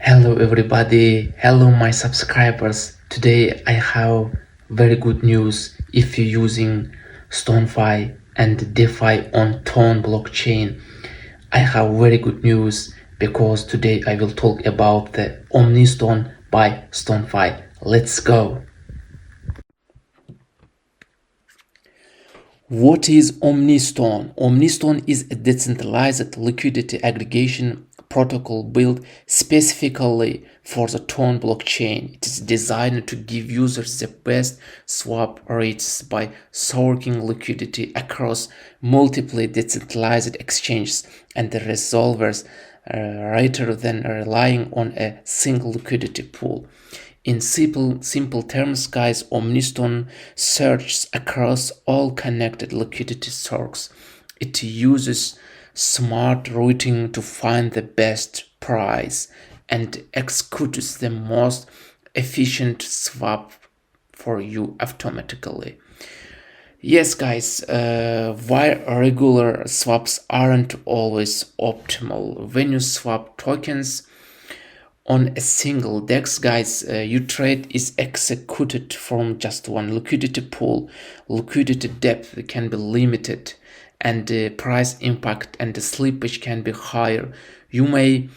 Hello everybody, hello my subscribers. Today I have very good news. If you're using STON.fi and DeFi on Tone blockchain, I have very good news because today I will talk about the Omniston by STON.fi. Let's go. What is Omniston? Omniston is a decentralized liquidity aggregation protocol built specifically for the Tron blockchain. It is designed to give users the best swap rates by sourcing liquidity across multiple decentralized exchanges and the resolvers rather than relying on a single liquidity pool. In simple terms, guys, Omniston searches across all connected liquidity sources. It uses smart routing to find the best price and executes the most efficient swap for you automatically. Yes, guys, while regular swaps aren't always optimal, when you swap tokens on a single DEX, guys, your trade is executed from just one liquidity pool. Liquidity depth can be limited and the price impact and the slippage can be higher. You may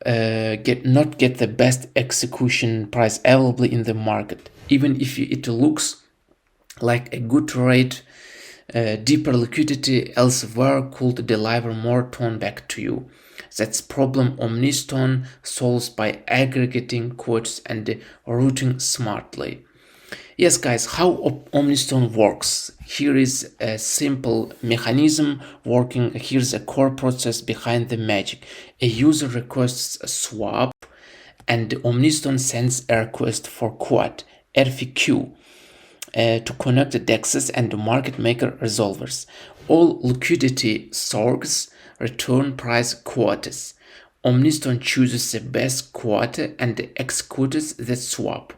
not get the best execution price available in the market, even if it looks like a good trade. Deeper liquidity elsewhere could deliver more tone back to you. That's problem Omniston solves by aggregating quotes and routing smartly. Yes, guys, how Omniston works. Here is a simple mechanism working. Here's a core process behind the magic. A user requests a swap and Omniston sends a request for quote, RFQ, to connect the DEXs and the market maker resolvers. All liquidity sources return price quotas. Omniston chooses the best quota and executes the swap.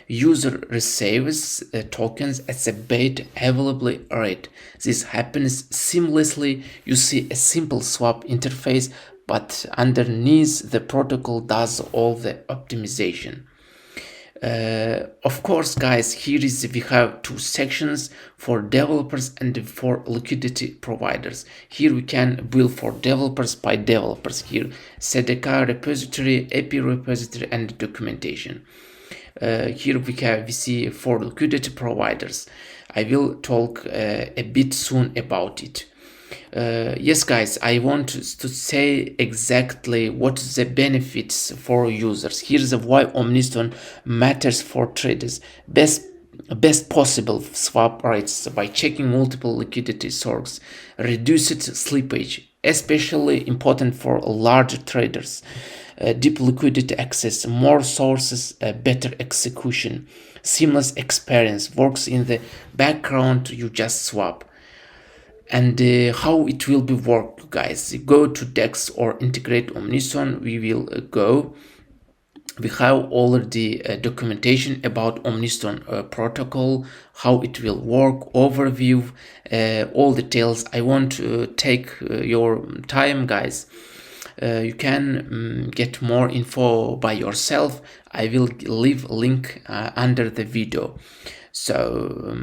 User receives tokens at the bait available rate. This happens seamlessly. You see a simple swap interface, but underneath the protocol does all the optimization. Of course, guys, we have two sections for developers and for liquidity providers. Here we can build for developers by developers. Here, CDK repository, API repository, and documentation. Here we see for liquidity providers. I will talk a bit soon about it. Yes, guys, I want to say exactly what the benefits for users. Here's why Omniston matters for traders. Best possible swap rates by checking multiple liquidity sources. Reduced slippage, especially important for large traders. Deep liquidity access, more sources, better execution. Seamless experience, works in the background, you just swap. And how it will be work, guys. Go to DEX or integrate Omniston. We will go. We have already documentation about Omniston protocol, how it will work, overview, all details. I won't take your time, guys. You can get more info by yourself. I will leave a link under the video. So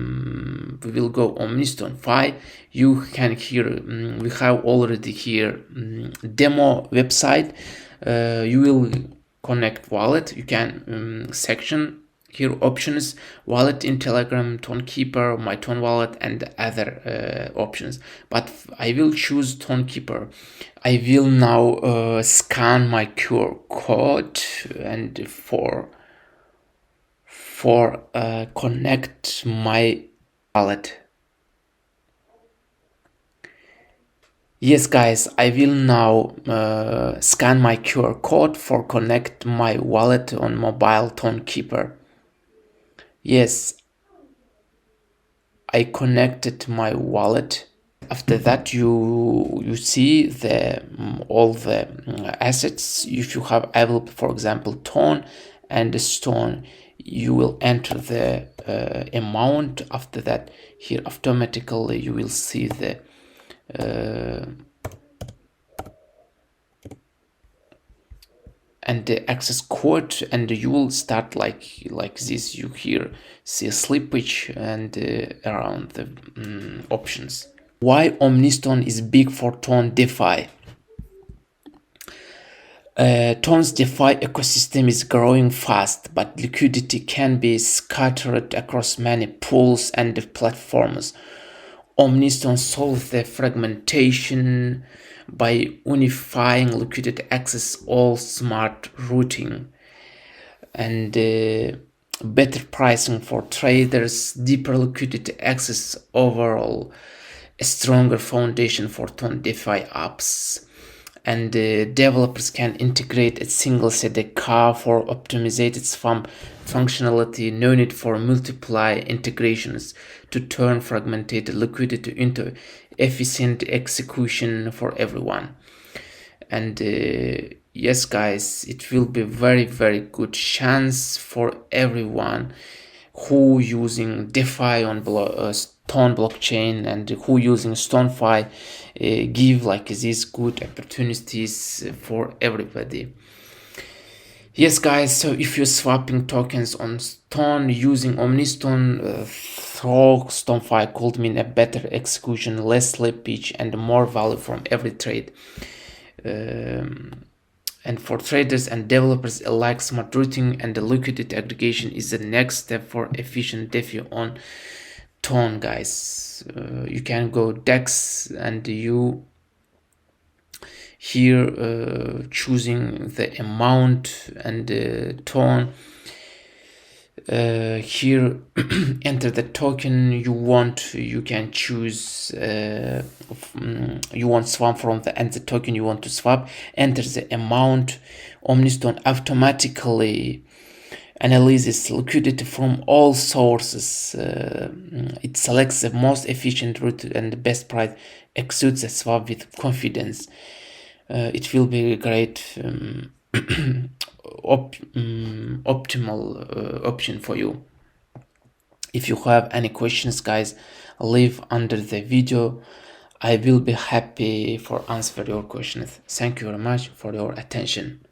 we will go Omniston.fi. You can here, we have already here demo website. You will connect wallet. You can section here options, wallet in Telegram, Tonekeeper, my Tone wallet, and other options. But I will choose Tonekeeper. I will now scan my QR code and for connect my wallet. Yes, guys, I will now scan my QR code for connect my wallet on mobile Tonekeeper. Yes, I connected my wallet. After that, you see the all the assets. If you have available, for example, Tone and Stone, you will enter the amount. After that, here automatically you will see the and the access code, and you will start like this. You here see a slippage and around the options. Why Omniston is big for Ton DeFi? Ton's DeFi ecosystem is growing fast, but liquidity can be scattered across many pools and platforms. Omniston solves the fragmentation by unifying liquidity access, all smart routing, and better pricing for traders, deeper liquidity access, overall a stronger foundation for Ton DeFi apps. And developers can integrate a single SDK for optimized swap functionality. No need for multiple integrations to turn fragmented liquidity into efficient execution for everyone. And yes guys, it will be very good chance for everyone who using DeFi on Stone blockchain and who using STON.fi. Give like these good opportunities for everybody. Yes guys, so if you're swapping tokens on Stone using Omniston, through STON.fi could mean a better execution, less slippage, and more value from every trade. And for traders and developers alike, smart routing and the liquidity aggregation is the next step for efficient DeFi on Ton, guys. You can go DEX and you here choosing the amount and Ton. Here enter the token you want. You can choose you want swap from the token you want to swap. Enter the amount. Omniston automatically analyzes liquidity from all sources. It selects the most efficient route and the best price, executes the swap with confidence. It will be a great optimal option for you. If you have any questions, guys, leave under the video. I will be happy for answer your questions. Thank you very much for your attention.